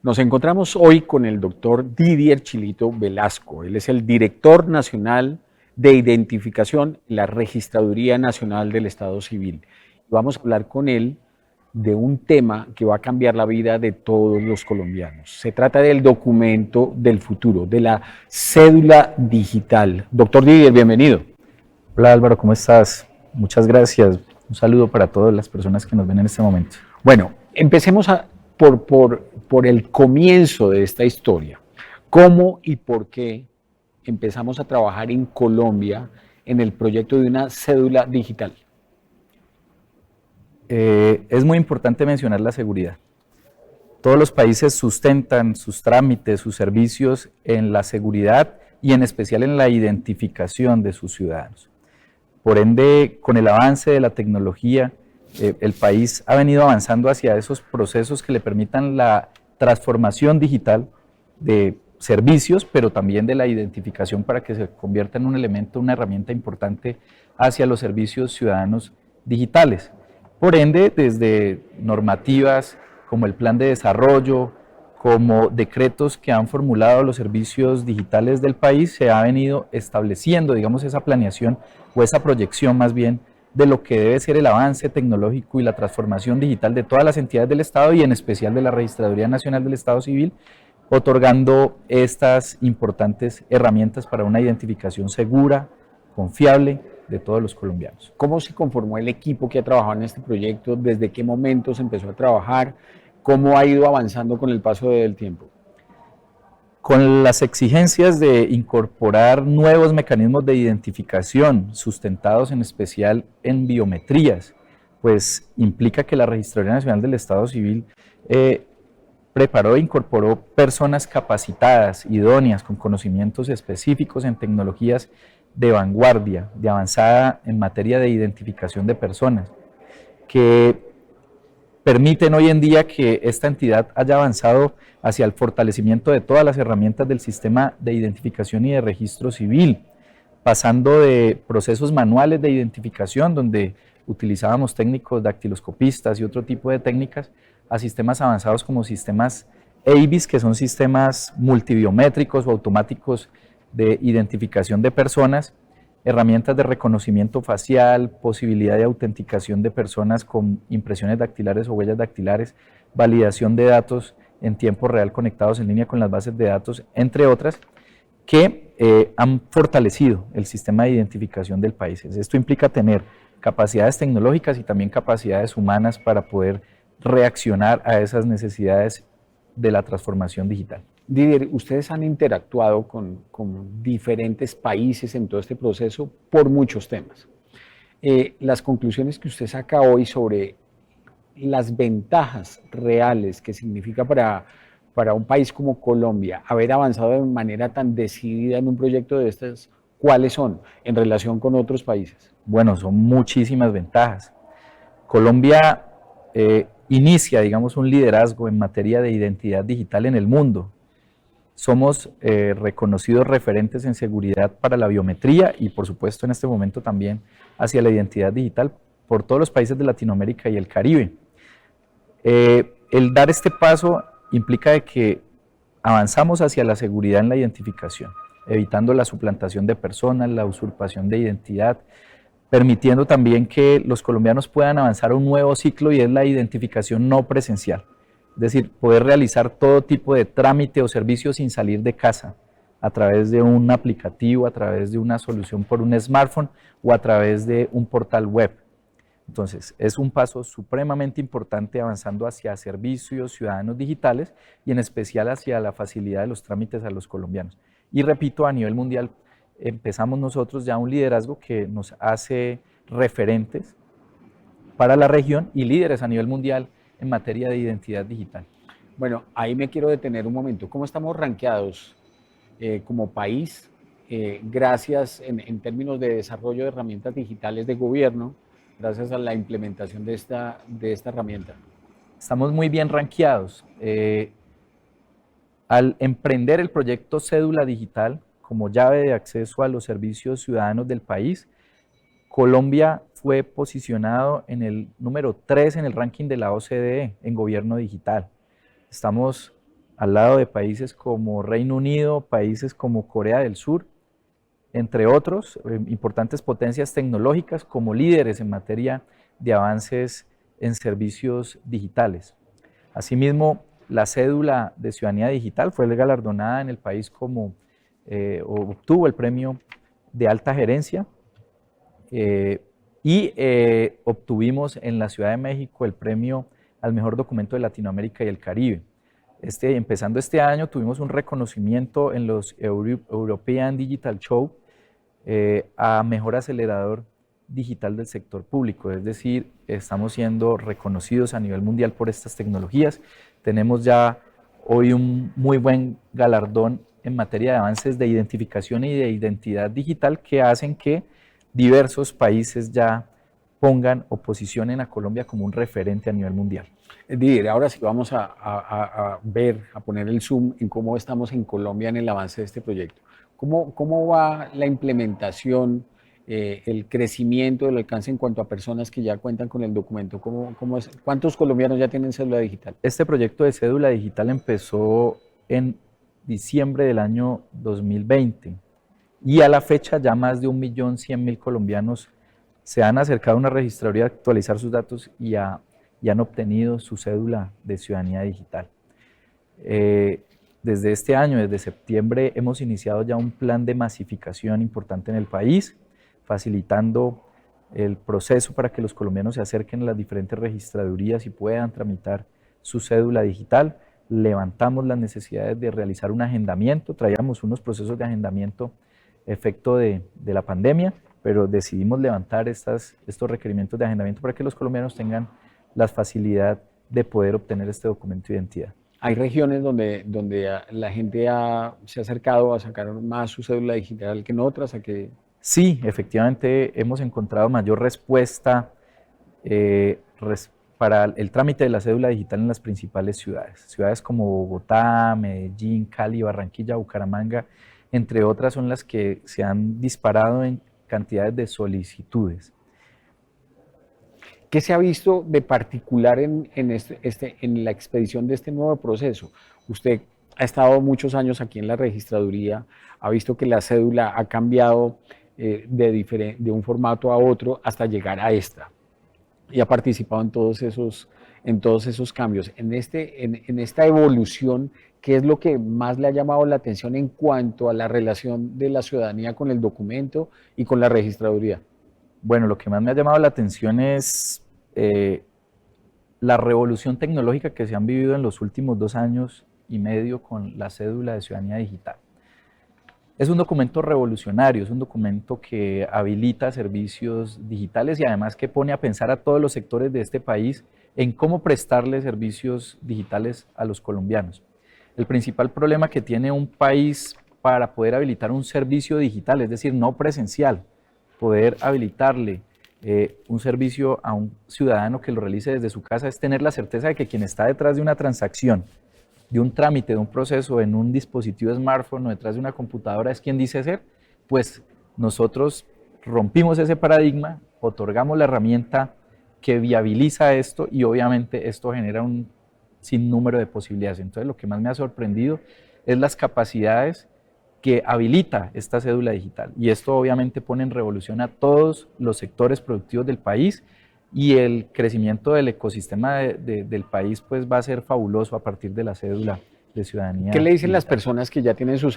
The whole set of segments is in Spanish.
Nos encontramos hoy con el doctor Didier Chilito Velasco. Él es el director nacional de identificación en la Registraduría Nacional del Estado Civil. Vamos a hablar con él de un tema que va a cambiar la vida de todos los colombianos. Se trata del documento del futuro, de la cédula digital. Doctor Didier, bienvenido. Hola Álvaro, ¿cómo estás? Muchas gracias. Un saludo para todas las personas que nos ven en este momento. Bueno, empecemos por el comienzo de esta historia. ¿Cómo y por qué empezamos a trabajar en Colombia en el proyecto de una cédula digital? Es muy importante mencionar la seguridad. Todos los países sustentan sus trámites, sus servicios en la seguridad y en especial en la identificación de sus ciudadanos. Por ende, con el avance de la tecnología, el país ha venido avanzando hacia esos procesos que le permitan la transformación digital de servicios, pero también de la identificación para que se convierta en un elemento, una herramienta importante hacia los servicios ciudadanos digitales. Por ende, desde normativas como el plan de desarrollo, como decretos que han formulado los servicios digitales del país, se ha venido estableciendo, digamos, esa planeación o esa proyección más bien de lo que debe ser el avance tecnológico y la transformación digital de todas las entidades del Estado y en especial de la Registraduría Nacional del Estado Civil, otorgando estas importantes herramientas para una identificación segura, confiable de todos los colombianos. ¿Cómo se conformó el equipo que ha trabajado en este proyecto? ¿Desde qué momento se empezó a trabajar? ¿Cómo ha ido avanzando con el paso del tiempo? Con las exigencias de incorporar nuevos mecanismos de identificación sustentados en especial en biometrías, pues implica que la Registraduría Nacional del Estado Civil preparó e incorporó personas capacitadas, idóneas, con conocimientos específicos en tecnologías de vanguardia, de avanzada en materia de identificación de personas, que permiten hoy en día que esta entidad haya avanzado hacia el fortalecimiento de todas las herramientas del sistema de identificación y de registro civil, pasando de procesos manuales de identificación, donde utilizábamos técnicos dactiloscopistas y otro tipo de técnicas, a sistemas avanzados como sistemas ABIS, que son sistemas multibiométricos o automáticos de identificación de personas, herramientas de reconocimiento facial, posibilidad de autenticación de personas con impresiones dactilares o huellas dactilares, validación de datos en tiempo real conectados en línea con las bases de datos, entre otras, que han fortalecido el sistema de identificación del país. Esto implica tener capacidades tecnológicas y también capacidades humanas para poder reaccionar a esas necesidades de la transformación digital. Didier, ustedes han interactuado con diferentes países en todo este proceso por muchos temas. Las conclusiones que usted saca hoy sobre las ventajas reales que significa para un país como Colombia haber avanzado de manera tan decidida en un proyecto de estas, ¿cuáles son en relación con otros países? Bueno, son muchísimas ventajas. Colombia inicia, digamos, un liderazgo en materia de identidad digital en el mundo. Somos reconocidos referentes en seguridad para la biometría y, por supuesto, en este momento también hacia la identidad digital por todos los países de Latinoamérica y el Caribe. El dar este paso implica de que avanzamos hacia la seguridad en la identificación, evitando la suplantación de personas, la usurpación de identidad, permitiendo también que los colombianos puedan avanzar a un nuevo ciclo y es la identificación no presencial. Es decir, poder realizar todo tipo de trámite o servicio sin salir de casa, a través de un aplicativo, a través de una solución por un smartphone o a través de un portal web. Entonces, es un paso supremamente importante avanzando hacia servicios ciudadanos digitales y en especial hacia la facilidad de los trámites a los colombianos. Y repito, a nivel mundial empezamos nosotros ya un liderazgo que nos hace referentes para la región y líderes a nivel mundial en materia de identidad digital. Bueno, ahí me quiero detener un momento. ¿Cómo estamos rankeados como país gracias en términos de desarrollo de herramientas digitales de gobierno, gracias a la implementación de esta herramienta? Estamos muy bien rankeados. Al emprender el proyecto Cédula Digital como llave de acceso a los servicios ciudadanos del país, Colombia fue posicionado en el número 3 en el ranking de la OCDE en gobierno digital. Estamos al lado de países como Reino Unido, países como Corea del Sur, entre otros, importantes potencias tecnológicas como líderes en materia de avances en servicios digitales. Asimismo, la cédula de ciudadanía digital fue galardonada en el país como obtuvo el premio de alta gerencia obtuvimos en la Ciudad de México el premio al mejor documento de Latinoamérica y el Caribe. Empezando este año tuvimos un reconocimiento en los European Digital Show a mejor acelerador digital del sector público, es decir, estamos siendo reconocidos a nivel mundial por estas tecnologías. Tenemos ya hoy un muy buen galardón en materia de avances de identificación y de identidad digital que hacen que diversos países ya pongan o posicionen a Colombia como un referente a nivel mundial. Didier, ahora sí vamos a poner el zoom en cómo estamos en Colombia en el avance de este proyecto. ¿Cómo va la implementación, el crecimiento del alcance en cuanto a personas que ya cuentan con el documento? ¿Cuántos colombianos ya tienen cédula digital? Este proyecto de cédula digital empezó en diciembre del año 2020 y a la fecha ya más de 1.100.000 colombianos se han acercado a una registraduría a actualizar sus datos y han obtenido su cédula de ciudadanía digital. Desde este año, desde septiembre, hemos iniciado ya un plan de masificación importante en el país, facilitando el proceso para que los colombianos se acerquen a las diferentes registradurías y puedan tramitar su cédula digital. Levantamos las necesidades de realizar un agendamiento, traíamos unos procesos de agendamiento efecto de la pandemia, pero decidimos levantar estos requerimientos de agendamiento para que los colombianos tengan la facilidad de poder obtener este documento de identidad. ¿Hay regiones donde la gente se ha acercado a sacar más su cédula digital que en otras? Sí, efectivamente hemos encontrado mayor respuesta para el trámite de la cédula digital en las principales ciudades. Ciudades como Bogotá, Medellín, Cali, Barranquilla, Bucaramanga, entre otras, son las que se han disparado en cantidades de solicitudes. ¿Qué se ha visto de particular en la expedición de este nuevo proceso? Usted ha estado muchos años aquí en la registraduría, ha visto que la cédula ha cambiado de un formato a otro hasta llegar a esta, y ha participado en todos esos cambios. En esta evolución, ¿qué es lo que más le ha llamado la atención en cuanto a la relación de la ciudadanía con el documento y con la registraduría? Bueno, lo que más me ha llamado la atención es la revolución tecnológica que se han vivido en los últimos 2 años y medio con la cédula de ciudadanía digital. Es un documento revolucionario, es un documento que habilita servicios digitales y además que pone a pensar a todos los sectores de este país en cómo prestarle servicios digitales a los colombianos. El principal problema que tiene un país para poder habilitar un servicio digital, es decir, no presencial, poder habilitarle un servicio a un ciudadano que lo realice desde su casa, es tener la certeza de que quien está detrás de una transacción, de un trámite, de un proceso en un dispositivo smartphone o detrás de una computadora es quien dice ser. Pues nosotros rompimos ese paradigma, otorgamos la herramienta que viabiliza esto y obviamente esto genera un sinnúmero de posibilidades. Entonces lo que más me ha sorprendido es las capacidades que habilita esta cédula digital, y esto obviamente pone en revolución a todos los sectores productivos del país, y el crecimiento del ecosistema del país pues va a ser fabuloso a partir de la cédula de ciudadanía. ¿Qué le dicen las personas que ya tienen su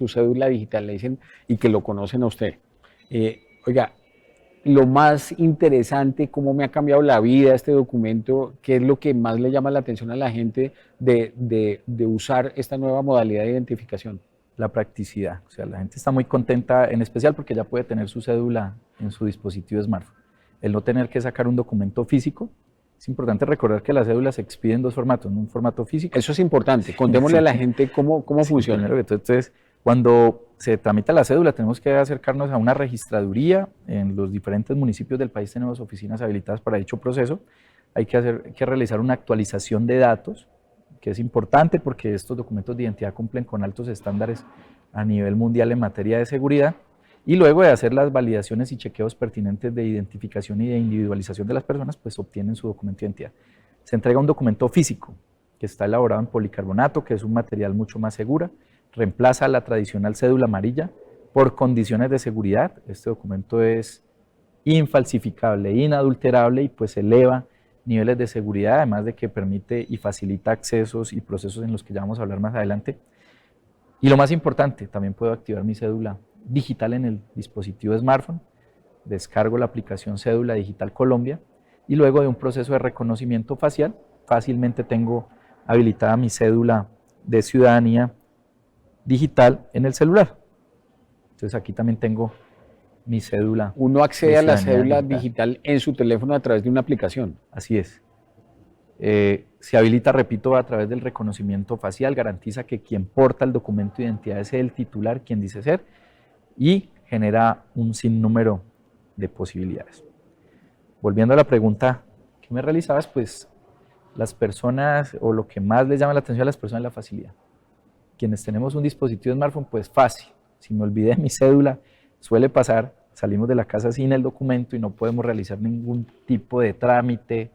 cédula digital, le dicen, y que lo conocen a usted? Oiga, lo más interesante, cómo me ha cambiado la vida este documento, qué es lo que más le llama la atención a la gente de usar esta nueva modalidad de identificación? La practicidad, o sea, la gente está muy contenta, en especial porque ya puede tener su cédula en su dispositivo smartphone. El no tener que sacar un documento físico. Es importante recordar que la cédula se expide en 2 formatos, en un formato físico. Eso es importante, contémosle a la gente cómo funciona. Entonces, cuando se tramita la cédula, tenemos que acercarnos a una registraduría. En los diferentes municipios del país tenemos oficinas habilitadas para dicho proceso. Hay que realizar una actualización de datos, que es importante porque estos documentos de identidad cumplen con altos estándares a nivel mundial en materia de seguridad, y luego de hacer las validaciones y chequeos pertinentes de identificación y de individualización de las personas, pues obtienen su documento de identidad. Se entrega un documento físico, que está elaborado en policarbonato, que es un material mucho más seguro, reemplaza la tradicional cédula amarilla por condiciones de seguridad. Este documento es infalsificable, inadulterable y pues eleva niveles de seguridad, además de que permite y facilita accesos y procesos en los que ya vamos a hablar más adelante. Y lo más importante, también puedo activar mi cédula digital en el dispositivo de smartphone, descargo la aplicación Cédula Digital Colombia y luego de un proceso de reconocimiento facial, fácilmente tengo habilitada mi cédula de ciudadanía digital en el celular. Entonces aquí también tengo mi cédula. Uno accede a la cédula digital en su teléfono a través de una aplicación. Así es. Se habilita, repito, a través del reconocimiento facial, garantiza que quien porta el documento de identidad es el titular, quien dice ser, y genera un sinnúmero de posibilidades. Volviendo a la pregunta que me realizabas, pues las personas, o lo que más les llama la atención a las personas es la facilidad. Quienes tenemos un dispositivo de smartphone, pues fácil. Si me olvidé mi cédula, suele pasar, salimos de la casa sin el documento y no podemos realizar ningún tipo de trámite,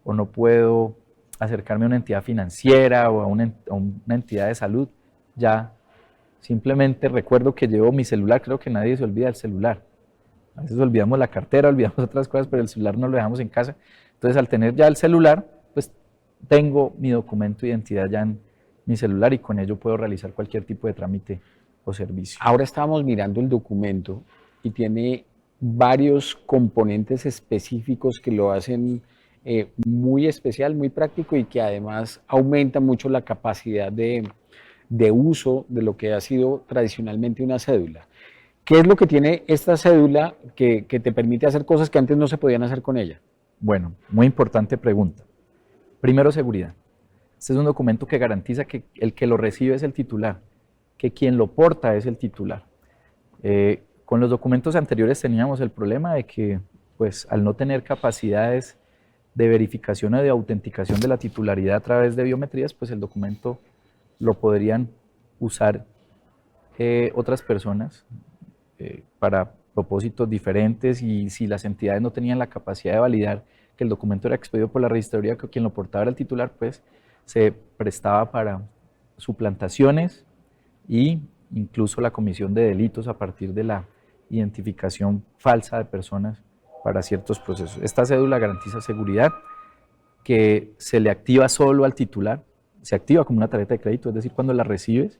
o no puedo acercarme a una entidad financiera o a una entidad de salud. Ya simplemente recuerdo que llevo mi celular, creo que nadie se olvida del celular. A veces olvidamos la cartera, olvidamos otras cosas, pero el celular no lo dejamos en casa. Entonces, al tener ya el celular, pues tengo mi documento de identidad ya en mi celular y con ello puedo realizar cualquier tipo de trámite o servicio. Ahora estábamos mirando el documento y tiene varios componentes específicos que lo hacen muy especial, muy práctico y que además aumenta mucho la capacidad de uso de lo que ha sido tradicionalmente una cédula. ¿Qué es lo que tiene esta cédula que te permite hacer cosas que antes no se podían hacer con ella? Bueno, muy importante pregunta. Primero, seguridad. Este es un documento que garantiza que el que lo recibe es el titular, que quien lo porta es el titular. Con los documentos anteriores teníamos el problema de que, pues, al no tener capacidades de verificación o de autenticación de la titularidad a través de biometrías, pues el documento lo podrían usar otras personas para propósitos diferentes, y si las entidades no tenían la capacidad de validar que el documento era expedido por la registraduría, que quien lo portaba era el titular, pues se prestaba para suplantaciones e incluso la comisión de delitos a partir de la identificación falsa de personas para ciertos procesos. Esta cédula garantiza seguridad, que se le activa solo al titular, se activa como una tarjeta de crédito, es decir, cuando la recibes,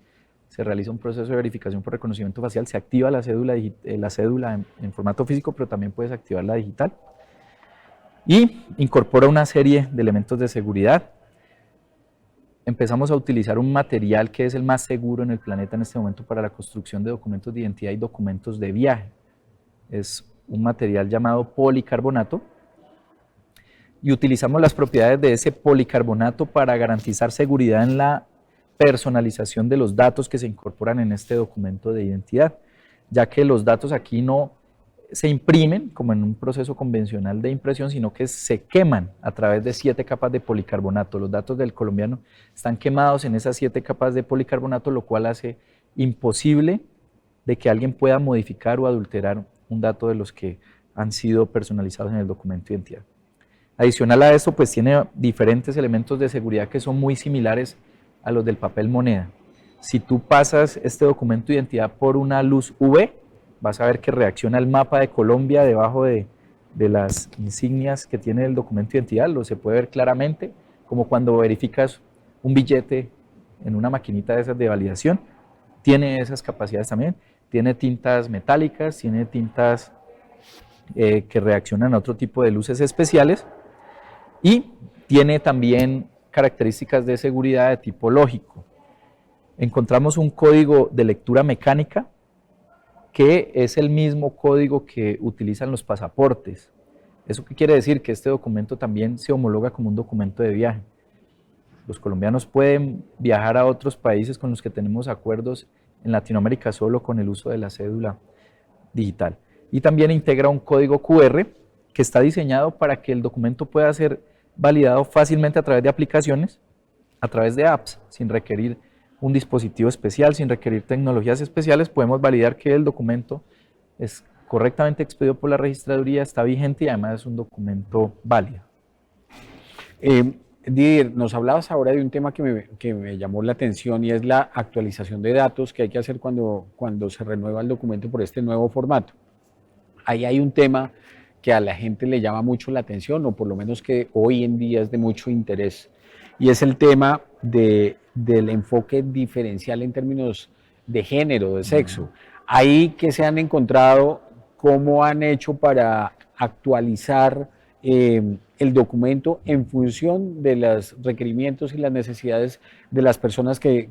se realiza un proceso de verificación por reconocimiento facial, se activa la cédula en formato físico, pero también puedes activarla digital. Y incorpora una serie de elementos de seguridad. Empezamos a utilizar un material que es el más seguro en el planeta en este momento para la construcción de documentos de identidad y documentos de viaje. Es un material llamado policarbonato, y utilizamos las propiedades de ese policarbonato para garantizar seguridad en la personalización de los datos que se incorporan en este documento de identidad, ya que los datos aquí no se imprimen como en un proceso convencional de impresión, sino que se queman a través de 7 capas de policarbonato. Los datos del colombiano están quemados en esas 7 capas de policarbonato, lo cual hace imposible de que alguien pueda modificar o adulterar un dato de los que han sido personalizados en el documento de identidad. Adicional a esto, pues tiene diferentes elementos de seguridad que son muy similares a los del papel moneda. Si tú pasas este documento de identidad por una luz UV, vas a ver que reacciona el mapa de Colombia debajo de las insignias que tiene el documento de identidad, lo se puede ver claramente, como cuando verificas un billete en una maquinita de esas de validación. Tiene esas capacidades también, tiene tintas metálicas, tiene tintas que reaccionan a otro tipo de luces especiales, y tiene también características de seguridad de tipo lógico. Encontramos un código de lectura mecánica que es el mismo código que utilizan los pasaportes. ¿Eso qué quiere decir? Que este documento también se homologa como un documento de viaje. Los colombianos pueden viajar a otros países con los que tenemos acuerdos en Latinoamérica solo con el uso de la cédula digital. Y también integra un código QR que está diseñado para que el documento pueda ser validado fácilmente a través de aplicaciones, a través de apps, sin requerir un dispositivo especial, sin requerir tecnologías especiales. Podemos validar que el documento es correctamente expedido por la registraduría, está vigente y además es un documento válido. Didier, nos hablabas ahora de un tema que me llamó la atención y es la actualización de datos que hay que hacer cuando se renueva el documento por este nuevo formato. Ahí hay un tema que a la gente le llama mucho la atención, o por lo menos que hoy en día es de mucho interés, y es el tema del enfoque diferencial en términos de género, de sexo. Ahí que se han encontrado, cómo han hecho para actualizar el documento en función de los requerimientos y las necesidades de las personas que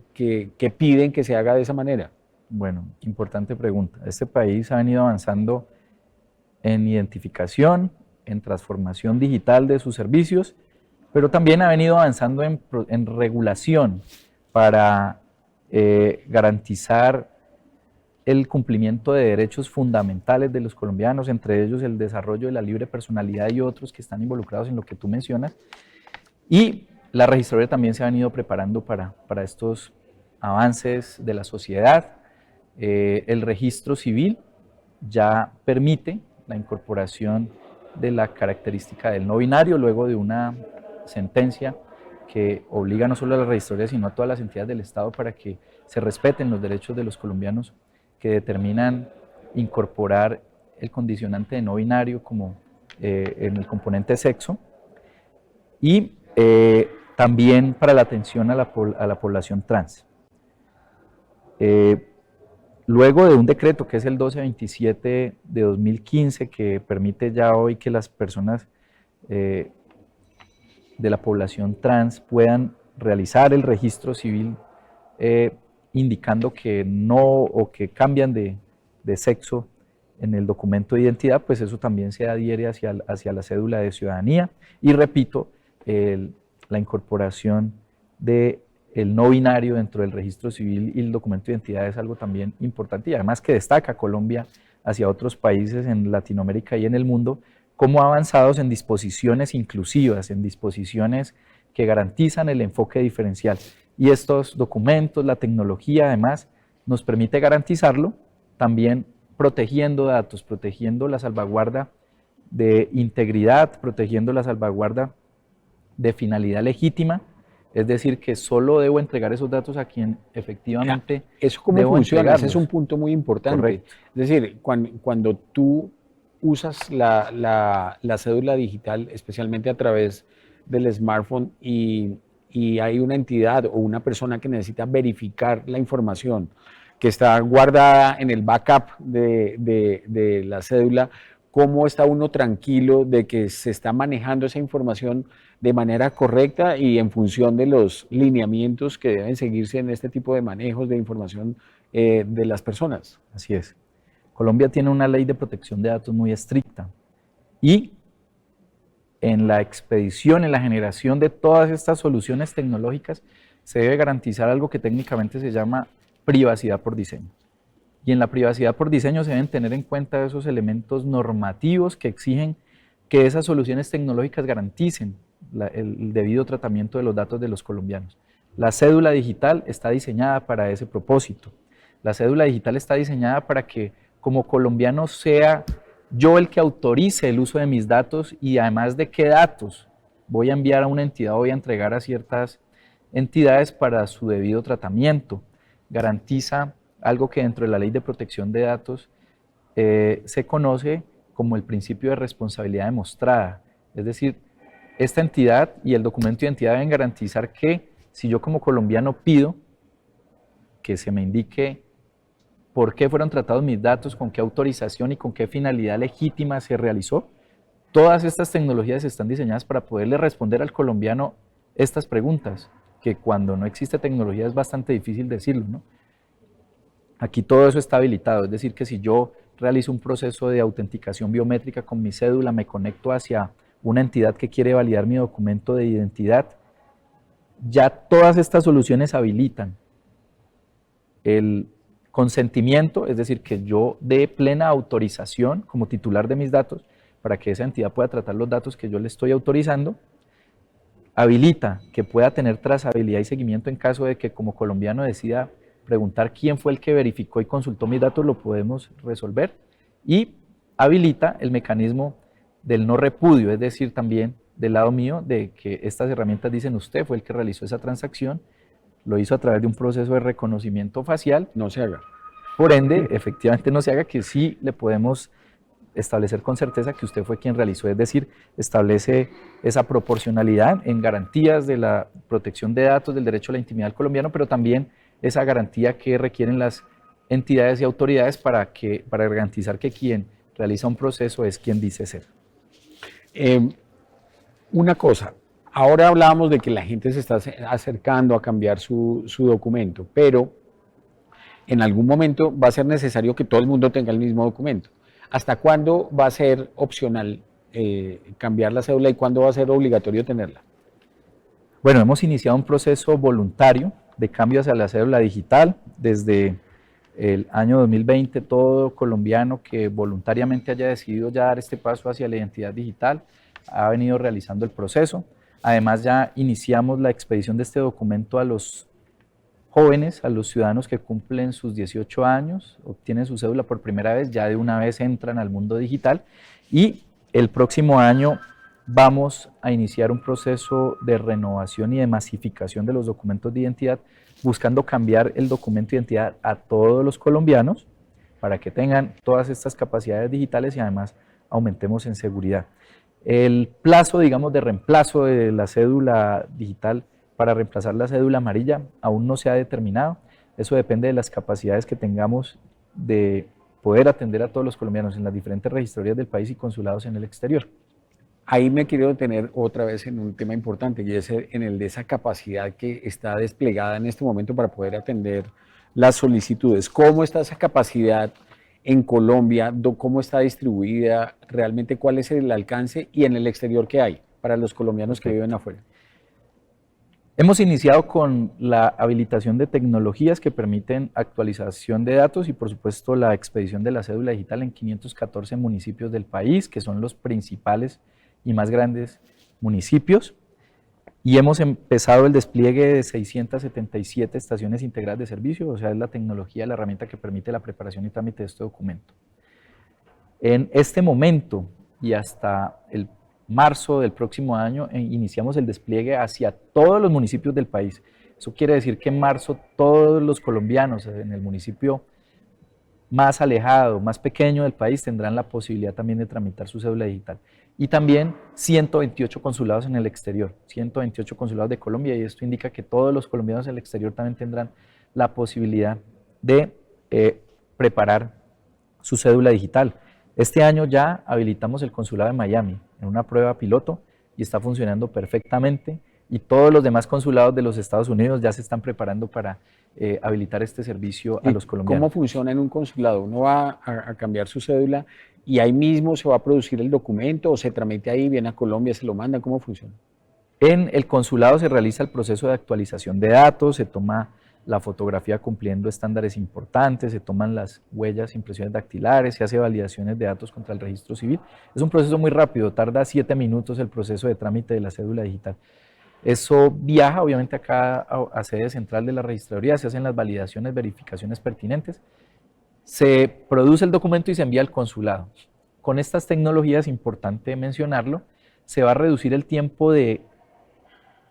piden que se haga de esa manera. Bueno, importante pregunta. Este país ha venido avanzando en identificación, en transformación digital de sus servicios, pero también ha venido avanzando en regulación para garantizar el cumplimiento de derechos fundamentales de los colombianos, entre ellos el desarrollo de la libre personalidad y otros que están involucrados en lo que tú mencionas. Y la registraduría también se ha venido preparando para estos avances de la sociedad. El registro civil ya permite la incorporación de la característica del no binario luego de una sentencia que obliga no solo a la registraduría sino a todas las entidades del Estado para que se respeten los derechos de los colombianos que determinan incorporar el condicionante de no binario como en el componente sexo, y también para la atención a la población trans. Luego de un decreto que es el 1227 de 2015 que permite ya hoy que las personas de la población trans puedan realizar el registro civil indicando que no o que cambian de sexo en el documento de identidad, pues eso también se adhiere hacia la cédula de ciudadanía. Y repito, la incorporación del no binario dentro del registro civil y el documento de identidad es algo también importante, y además que destaca Colombia hacia otros países en Latinoamérica y en el mundo como avanzados en disposiciones inclusivas, en disposiciones que garantizan el enfoque diferencial. Y estos documentos, la tecnología además, nos permite garantizarlo, también protegiendo datos, protegiendo la salvaguarda de integridad, protegiendo la salvaguarda de finalidad legítima, es decir, que solo debo entregar esos datos a quien efectivamente ¿Eso cómo funciona? Ese es un punto muy importante. Correcto. Es decir, cuando tú usas la cédula digital, especialmente a través del smartphone, y hay una entidad o una persona que necesita verificar la información que está guardada en el backup de la cédula, ¿cómo está uno tranquilo de que se está manejando esa información de manera correcta y en función de los lineamientos que deben seguirse en este tipo de manejos de información de las personas? Así es. Colombia tiene una ley de protección de datos muy estricta y en la expedición, en la generación de todas estas soluciones tecnológicas se debe garantizar algo que técnicamente se llama privacidad por diseño. Y en la privacidad por diseño se deben tener en cuenta esos elementos normativos que exigen que esas soluciones tecnológicas garanticen el debido tratamiento de los datos de los colombianos. La cédula digital está diseñada para ese propósito. La cédula digital está diseñada para que como colombiano sea yo el que autorice el uso de mis datos, y además de qué datos voy a enviar a una entidad o voy a entregar a ciertas entidades para su debido tratamiento. Garantiza algo que dentro de la Ley de Protección de Datos se conoce como el principio de responsabilidad demostrada. Es decir, esta entidad y el documento de identidad deben garantizar que si yo como colombiano pido que se me indique por qué fueron tratados mis datos, con qué autorización y con qué finalidad legítima se realizó, todas estas tecnologías están diseñadas para poderle responder al colombiano estas preguntas, que cuando no existe tecnología es bastante difícil decirlo, ¿no? Aquí todo eso está habilitado, es decir, que si yo realizo un proceso de autenticación biométrica con mi cédula, me conecto hacia una entidad que quiere validar mi documento de identidad, ya todas estas soluciones habilitan el consentimiento, es decir, que yo dé plena autorización como titular de mis datos para que esa entidad pueda tratar los datos que yo le estoy autorizando. Habilita que pueda tener trazabilidad y seguimiento en caso de que como colombiano decida preguntar quién fue el que verificó y consultó mis datos, lo podemos resolver. Y habilita el mecanismo del no repudio, es decir, también del lado mío de que estas herramientas dicen usted fue el que realizó esa transacción, lo hizo a través de un proceso de reconocimiento facial. No se haga. Por ende, efectivamente no se haga, que sí le podemos establecer con certeza que usted fue quien realizó, es decir, establece esa proporcionalidad en garantías de la protección de datos, del derecho a la intimidad colombiano, pero también esa garantía que requieren las entidades y autoridades para garantizar que quien realiza un proceso es quien dice ser. Una cosa, ahora hablábamos de que la gente se está acercando a cambiar su documento, pero en algún momento va a ser necesario que todo el mundo tenga el mismo documento. ¿Hasta cuándo va a ser opcional cambiar la cédula y cuándo va a ser obligatorio tenerla? Bueno, hemos iniciado un proceso voluntario de cambio hacia la cédula digital. Desde el año 2020, todo colombiano que voluntariamente haya decidido ya dar este paso hacia la identidad digital ha venido realizando el proceso. Además, ya iniciamos la expedición de este documento a los jóvenes, a los ciudadanos que cumplen sus 18 años, obtienen su cédula por primera vez, ya de una vez entran al mundo digital, y el próximo año vamos a iniciar un proceso de renovación y de masificación de los documentos de identidad, buscando cambiar el documento de identidad a todos los colombianos para que tengan todas estas capacidades digitales y además aumentemos en seguridad. El plazo, digamos, de reemplazo de la cédula digital para reemplazar la cédula amarilla aún no se ha determinado. Eso depende de las capacidades que tengamos de poder atender a todos los colombianos en las diferentes registradurías del país y consulados en el exterior. Ahí me quiero detener otra vez en un tema importante y es en el de esa capacidad que está desplegada en este momento para poder atender las solicitudes. ¿Cómo está esa capacidad en Colombia? ¿Cómo está distribuida? ¿Realmente cuál es el alcance? Y en el exterior, ¿qué hay para los colombianos que viven afuera? Hemos iniciado con la habilitación de tecnologías que permiten actualización de datos y, por supuesto, la expedición de la cédula digital en 514 municipios del país, que son los principales y más grandes municipios. Y hemos empezado el despliegue de 677 estaciones integradas de servicio, o sea, es la tecnología, la herramienta que permite la preparación y trámite de este documento. En este momento y hasta el marzo del próximo año iniciamos el despliegue hacia todos los municipios del país. Eso quiere decir que en marzo todos los colombianos en el municipio más alejado, más pequeño del país tendrán la posibilidad también de tramitar su cédula digital. Y también 128 consulados en el exterior, 128 consulados de Colombia, y esto indica que todos los colombianos en el exterior también tendrán la posibilidad de preparar su cédula digital. Este año ya habilitamos el consulado de Miami en una prueba piloto y está funcionando perfectamente, y todos los demás consulados de los Estados Unidos ya se están preparando para habilitar este servicio a los colombianos. ¿Cómo funciona en un consulado? Uno va a cambiar su cédula y ahí mismo se va a producir el documento, o se tramite ahí, viene a Colombia, se lo manda. ¿Cómo funciona? En el consulado se realiza el proceso de actualización de datos, se toma la fotografía cumpliendo estándares importantes, se toman las huellas, impresiones dactilares, se hace validaciones de datos contra el registro civil. Es un proceso muy rápido, tarda 7 minutos el proceso de trámite de la cédula digital. Eso viaja obviamente acá a sede central de la registraduría, se hacen las validaciones, verificaciones pertinentes, se produce el documento y se envía al consulado. Con estas tecnologías, importante mencionarlo, se va a reducir el tiempo de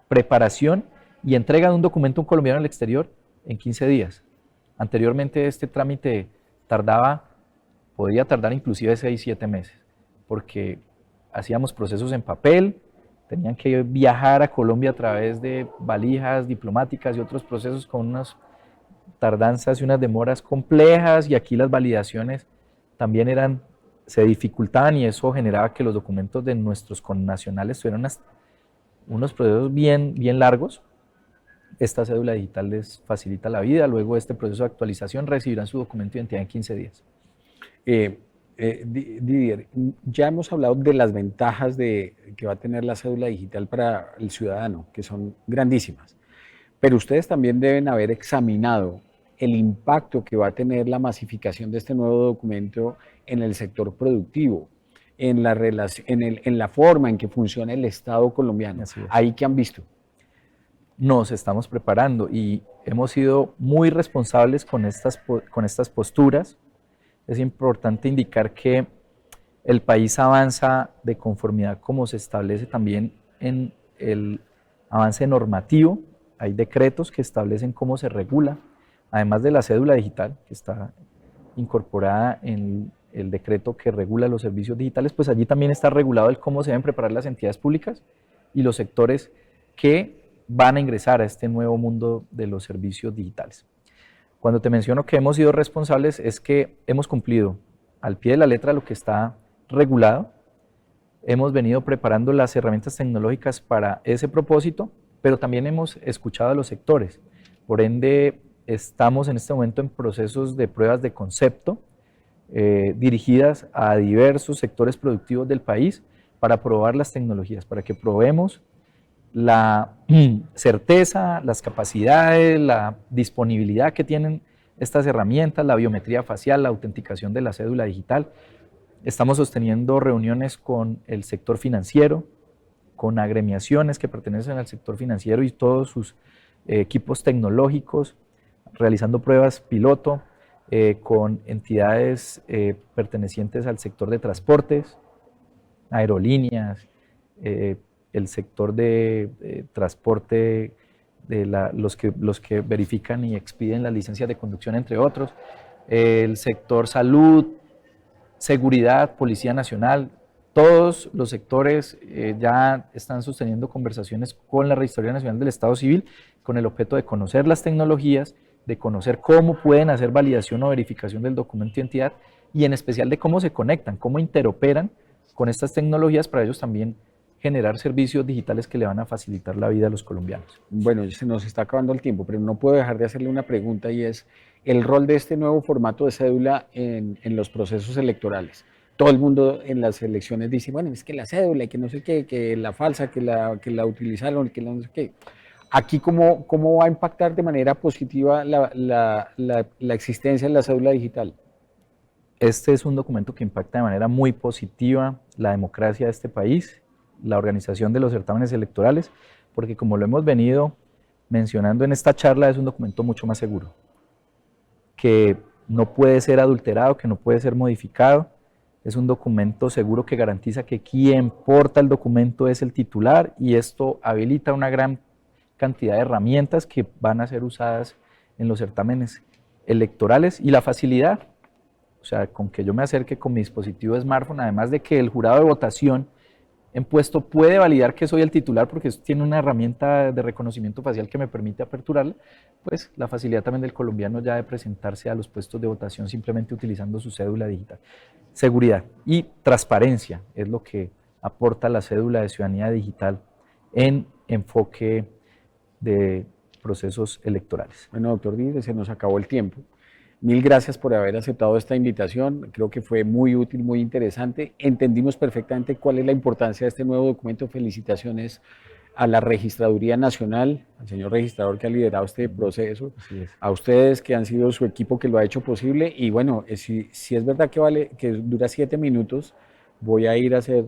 preparación y entrega de un documento a un colombiano al exterior en 15 días. Anteriormente este trámite podía tardar inclusive 6-7 meses, porque hacíamos procesos en papel, tenían que viajar a Colombia a través de valijas diplomáticas y otros procesos con unas tardanzas y unas demoras complejas, y aquí las validaciones también se dificultaban, y eso generaba que los documentos de nuestros connacionales tuvieran unos procesos bien largos. Esta cédula digital les facilita la vida. Luego de este proceso de actualización recibirán su documento de identidad en 15 días. Didier, ya hemos hablado de las ventajas que va a tener la cédula digital para el ciudadano, que son grandísimas, pero ustedes también deben haber examinado el impacto que va a tener la masificación de este nuevo documento en el sector productivo, en la forma en que funciona el Estado colombiano. ¿Ahí qué han visto? Nos estamos preparando y hemos sido muy responsables con estas posturas. Es importante indicar que el país avanza de conformidad como se establece también en el avance normativo. Hay decretos que establecen cómo se regula, además de la cédula digital, que está incorporada en el decreto que regula los servicios digitales, pues allí también está regulado el cómo se deben preparar las entidades públicas y los sectores que van a ingresar a este nuevo mundo de los servicios digitales. Cuando te menciono que hemos sido responsables es que hemos cumplido al pie de la letra lo que está regulado, hemos venido preparando las herramientas tecnológicas para ese propósito, pero también hemos escuchado a los sectores. Por ende, estamos en este momento en procesos de pruebas de concepto dirigidas a diversos sectores productivos del país para probar las tecnologías, para que probemos la certeza, las capacidades, la disponibilidad que tienen estas herramientas, la biometría facial, la autenticación de la cédula digital. Estamos sosteniendo reuniones con el sector financiero, con agremiaciones que pertenecen al sector financiero y todos sus equipos tecnológicos, realizando pruebas piloto con entidades pertenecientes al sector de transportes, aerolíneas, el sector de transporte, de los que verifican y expiden las licencias de conducción, entre otros, el sector salud, seguridad, Policía Nacional. Todos los sectores ya están sosteniendo conversaciones con la Registraduría Nacional del Estado Civil con el objeto de conocer las tecnologías, de conocer cómo pueden hacer validación o verificación del documento de identidad y en especial de cómo se conectan, cómo interoperan con estas tecnologías para ellos también generar servicios digitales que le van a facilitar la vida a los colombianos. Bueno, se nos está acabando el tiempo, pero no puedo dejar de hacerle una pregunta y es el rol de este nuevo formato de cédula en los procesos electorales. Todo el mundo en las elecciones dice, bueno, es que la cédula, que no sé qué, que la falsa, que la utilizaron, que la no sé qué. Aquí, ¿cómo va a impactar de manera positiva la existencia de la cédula digital? Este es un documento que impacta de manera muy positiva la democracia de este país, la organización de los certámenes electorales, porque como lo hemos venido mencionando en esta charla, es un documento mucho más seguro, que no puede ser adulterado, que no puede ser modificado. Es un documento seguro que garantiza que quien porta el documento es el titular y esto habilita una gran cantidad de herramientas que van a ser usadas en los certámenes electorales y la facilidad, o sea, con que yo me acerque con mi dispositivo de smartphone, además de que el jurado de votación en puesto puede validar que soy el titular porque tiene una herramienta de reconocimiento facial que me permite aperturarla, pues la facilidad también del colombiano ya de presentarse a los puestos de votación simplemente utilizando su cédula digital. Seguridad y transparencia es lo que aporta la cédula de ciudadanía digital en enfoque de procesos electorales. Bueno, doctor Díez, se nos acabó el tiempo. Mil gracias por haber aceptado esta invitación, creo que fue muy útil, muy interesante. Entendimos perfectamente cuál es la importancia de este nuevo documento. Felicitaciones a la Registraduría Nacional, al señor registrador que ha liderado este proceso, a ustedes que han sido su equipo que lo ha hecho posible. Y bueno, si es verdad que dura 7 minutos, voy a ir a hacer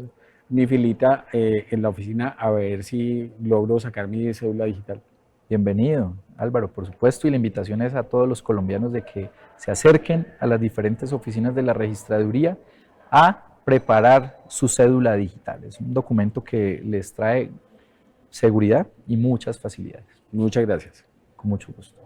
mi filita en la oficina a ver si logro sacar mi cédula digital. Bienvenido, Álvaro, por supuesto, y la invitación es a todos los colombianos de que se acerquen a las diferentes oficinas de la registraduría a preparar su cédula digital. Es un documento que les trae seguridad y muchas facilidades. Muchas gracias. Con mucho gusto.